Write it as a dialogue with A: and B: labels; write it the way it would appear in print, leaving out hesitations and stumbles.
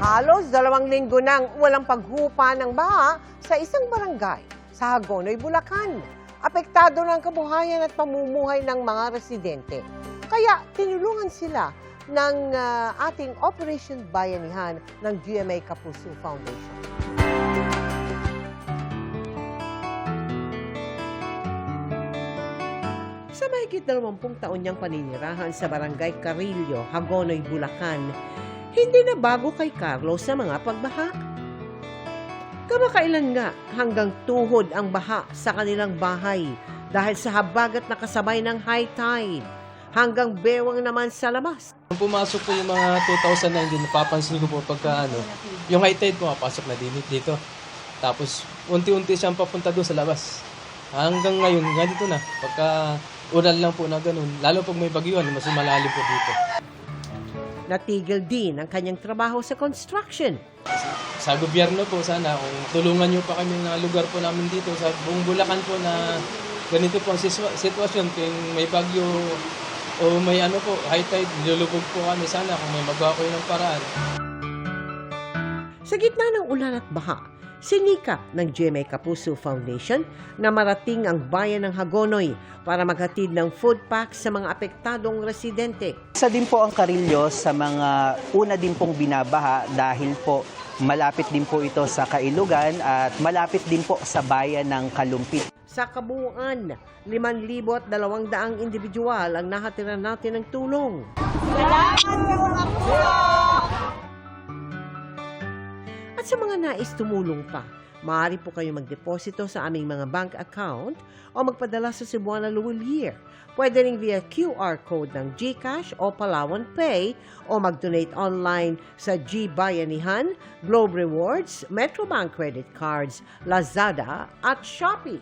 A: Halos 2 linggo nang walang paghupa ng baha sa isang barangay sa Hagonoy, Bulacan. Apektado ng kabuhayan at pamumuhay ng mga residente. Kaya tinulungan sila ng ating Operation Bayanihan ng GMA Kapuso Foundation. Sa mahigit 20 taon niyang paninirahan sa Barangay Carillo, Hagonoy, Bulacan, hindi na bago kay Carlos sa mga pagbaha. Kamakailan nga hanggang tuhod ang baha sa kanilang bahay dahil sa habagat na kasabay ng high tide. Hanggang bewang naman sa labas.
B: Nung pumasok po yung mga 2019, napapansin ko po pagka yung high tide pumapasok na dito. Tapos unti-unti siyang papunta doon sa labas. Hanggang ngayon, ganito na. Pagka ulan lang po na ganun, lalo pag may bagyuhan, mas malalim po dito.
A: Natigil din ang kanyang trabaho sa construction.
B: Sa gobyerno po sana, kung tulungan niyo pa kami ng lugar po namin dito, sa buong Bulacan po na ganito po ang sitwasyon, kung may bagyo o may high tide, nilulubog po kami sana kung may magawa kayo ng paraan.
A: Sa gitna ng ulan at baha, sinikap ng GMA Kapuso Foundation na marating ang bayan ng Hagonoy para maghatid ng food packs sa mga apektadong residente.
C: Isa din po ang Carillo sa mga una din pong binabaha dahil po malapit din po ito sa Kailugan at malapit din po sa bayan ng Kalumpit.
A: Sa kabuuan, 5,200 individual ang nahatiran natin ng tulong. At sa mga nais tumulong pa, maaari po kayo magdeposito sa aming mga bank account o magpadala sa Cebuana Luwilier. Pwede rin via QR code ng GCash o Palawan Pay o mag-donate online sa GBayanihan, Globe Rewards, Metrobank Credit Cards, Lazada at Shopee.